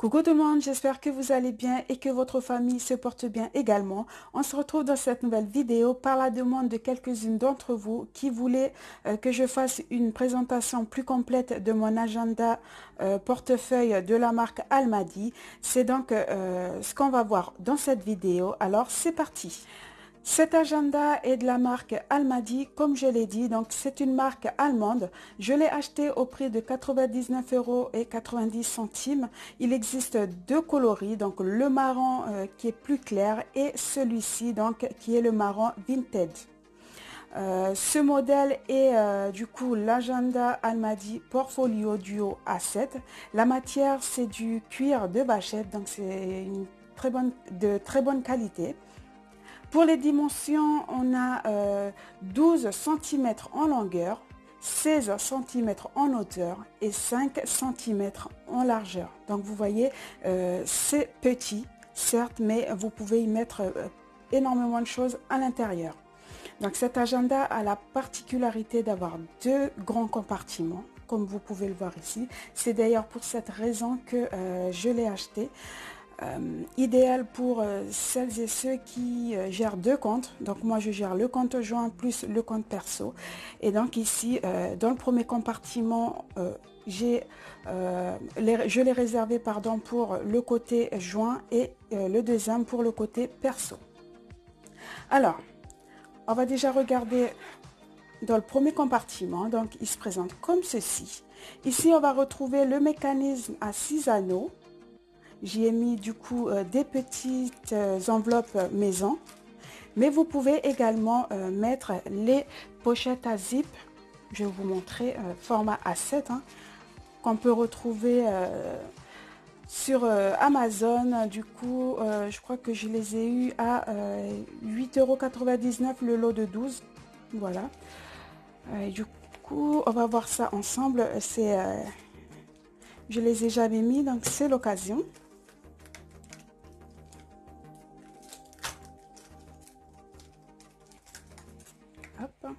Coucou tout le monde, j'espère que vous allez bien et que votre famille se porte bien également. On se retrouve dans cette nouvelle vidéo par la demande de quelques-unes d'entre vous qui voulaient que je fasse une présentation plus complète de mon agenda portefeuille de la marque Almady. C'est donc ce qu'on va voir dans cette vidéo. Alors c'est parti. Cet agenda est de la marque Almady, comme je l'ai dit, donc c'est une marque allemande. Je l'ai acheté au prix de 99,90 €. Il existe deux coloris, donc le marron qui est plus clair et celui-ci donc qui est le marron vintage. Ce modèle est du coup l'agenda Almady Portfolio Duo A7. La matière c'est du cuir de vachette, donc c'est de très bonne qualité. Pour les dimensions, on a 12 cm en longueur, 16 cm en hauteur et 5 cm en largeur. Donc vous voyez, c'est petit, certes, mais vous pouvez y mettre énormément de choses à l'intérieur. Donc cet agenda a la particularité d'avoir deux grands compartiments, comme vous pouvez le voir ici. C'est d'ailleurs pour cette raison que je l'ai acheté. Idéal pour celles et ceux qui gèrent deux comptes. Donc moi je gère le compte joint plus le compte perso. Et donc ici dans le premier compartiment je l'ai réservé pour le côté joint et le deuxième pour le côté perso. Alors on va déjà regarder dans le premier compartiment. Donc il se présente comme ceci. Ici on va retrouver le mécanisme à 6 anneaux. J'y ai mis du coup des petites enveloppes maison, mais vous pouvez également mettre les pochettes à zip. Je vais vous montrer format A7 qu'on peut retrouver sur Amazon. Du coup je crois que je les ai eu à 8,99 € le lot de 12. Voilà. Du coup on va voir ça ensemble. Je les ai jamais mis, donc c'est l'occasion. Hop.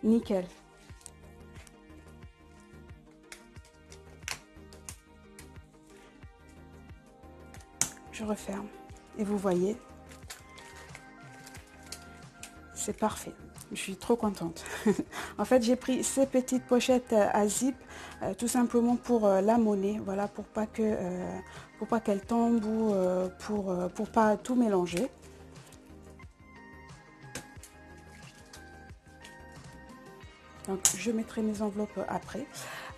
Nickel. Je referme et vous voyez, c'est parfait. Je suis trop contente. En fait, j'ai pris ces petites pochettes à zip tout simplement pour la monnaie, voilà, pour pas qu'elle tombe ou pour pas tout mélanger. Donc, je mettrai mes enveloppes après.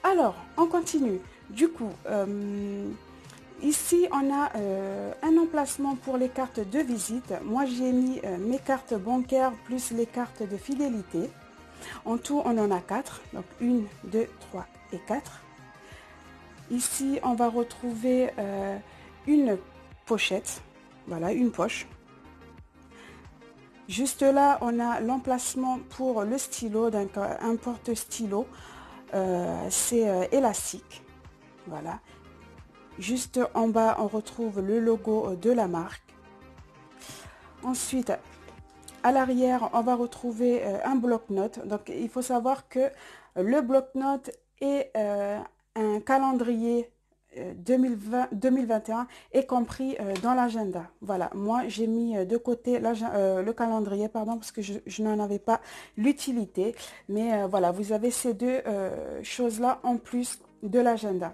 Alors, on continue. Du coup, ici, on a un emplacement pour les cartes de visite. Moi, j'ai mis mes cartes bancaires plus les cartes de fidélité. En tout, on en a 4. Donc, 1, 2, 3 et 4. Ici, on va retrouver une pochette. Voilà, une poche. Juste là, on a l'emplacement pour le stylo, donc un porte-stylo. C'est élastique. Voilà. Juste en bas, on retrouve le logo de la marque. Ensuite, à l'arrière, on va retrouver un bloc-notes. Donc, il faut savoir que le bloc-notes est un calendrier 2021 est compris dans l'agenda. Voilà, moi j'ai mis de côté le calendrier, pardon, parce que je n'en avais pas l'utilité. Mais voilà, vous avez ces deux choses-là en plus de l'agenda.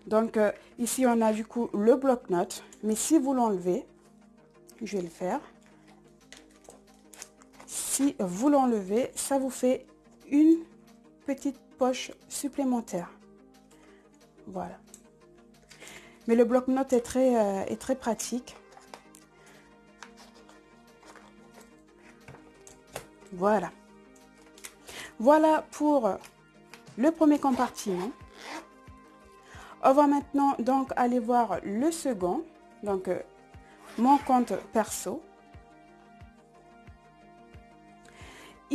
Donc ici on a du coup le bloc-notes, mais si vous l'enlevez, je vais le faire. Si vous l'enlevez, ça vous fait une petite poche supplémentaire. Voilà. Mais le bloc-notes est très pratique. Voilà. Voilà pour le premier compartiment. On va maintenant donc aller voir le second. Donc mon compte perso.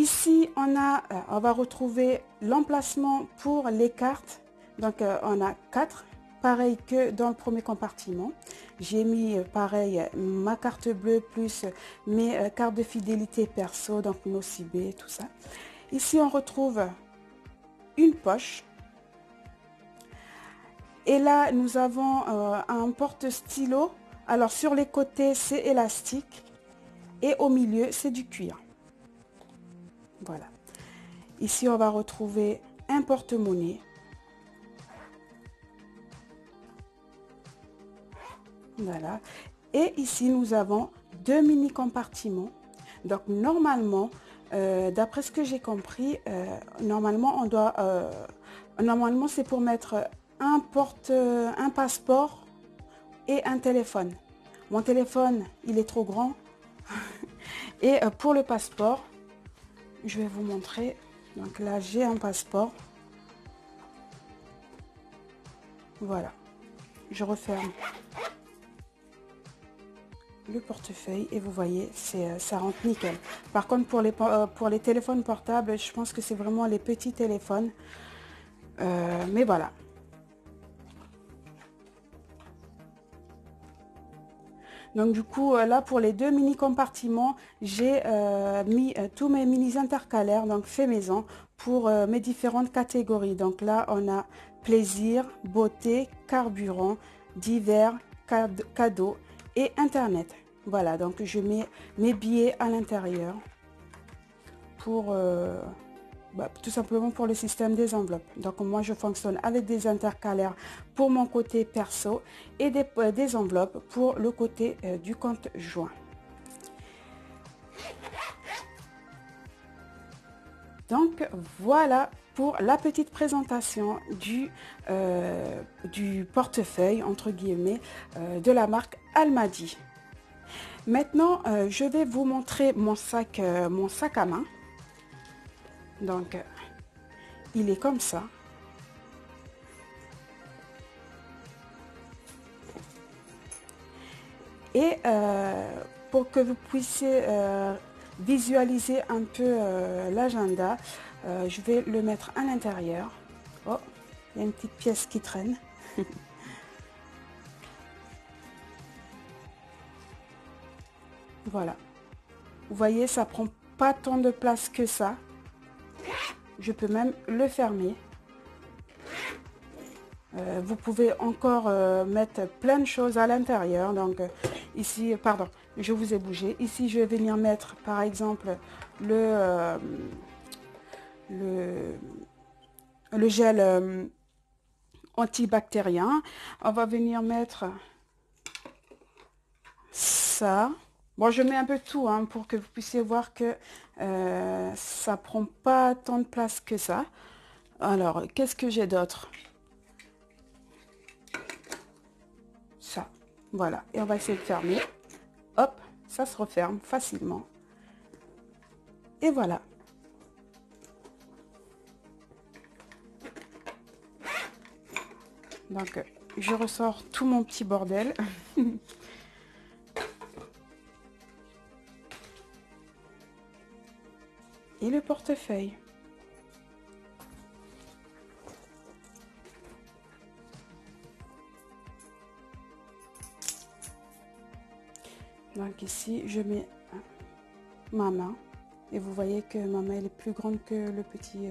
Ici, on va retrouver l'emplacement pour les cartes. Donc, on a 4, pareil que dans le premier compartiment. J'ai mis, pareil, ma carte bleue plus mes cartes de fidélité perso, donc Nocibé, tout ça. Ici, on retrouve une poche. Et là, nous avons un porte-stylo. Alors, sur les côtés, c'est élastique. Et au milieu, c'est du cuir. Voilà. Ici, on va retrouver un porte-monnaie. Voilà. Et ici, nous avons 2 mini compartiments. Donc, normalement, d'après ce que j'ai compris, normalement, normalement, c'est pour mettre un passeport et un téléphone. Mon téléphone, il est trop grand. Et pour le passeport, je vais vous montrer. Donc là, j'ai un passeport. Voilà. Je referme le portefeuille et vous voyez, ça rentre nickel. Par contre, pour les téléphones portables, je pense que c'est vraiment les petits téléphones. Mais voilà. Donc du coup, là pour les 2 mini compartiments, j'ai mis tous mes mini intercalaires, donc fait maison, pour mes différentes catégories. Donc là, on a plaisir, beauté, carburant, divers, cadeaux et internet. Voilà, donc je mets mes billets à l'intérieur pour tout simplement pour le système des enveloppes. Donc moi je fonctionne avec des intercalaires pour mon côté perso et des enveloppes pour le côté du compte joint. Donc voilà pour la petite présentation du portefeuille entre guillemets de la marque Almadi. Maintenant je vais vous montrer mon sac à main. Donc, il est comme ça. Et pour que vous puissiez visualiser un peu l'agenda, je vais le mettre à l'intérieur. Oh, il y a une petite pièce qui traîne. Voilà. Vous voyez, ça prend pas tant de place que ça. Je peux même le fermer. Vous pouvez encore mettre plein de choses à l'intérieur. Donc ici, pardon, je vous ai bougé. Ici, je vais venir mettre par exemple le gel antibactérien. On va venir mettre ça. Bon, je mets un peu tout hein, pour que vous puissiez voir que ça prend pas tant de place que ça. Alors, qu'est-ce que j'ai d'autre? Ça, voilà. Et on va essayer de fermer. Hop, ça se referme facilement. Et voilà. Donc, je ressors tout mon petit bordel. Et le portefeuille. Donc ici, je mets ma main. Et vous voyez que ma main elle est plus grande que le petit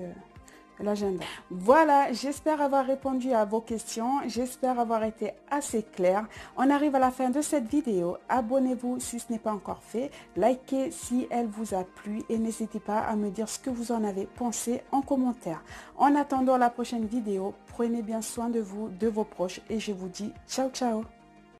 l'agenda. Voilà, j'espère avoir répondu à vos questions. J'espère avoir été assez claire. On arrive à la fin de cette vidéo. Abonnez-vous si ce n'est pas encore fait. Likez si elle vous a plu. Et n'hésitez pas à me dire ce que vous en avez pensé en commentaire. En attendant la prochaine vidéo, prenez bien soin de vous, de vos proches. Et je vous dis ciao, ciao.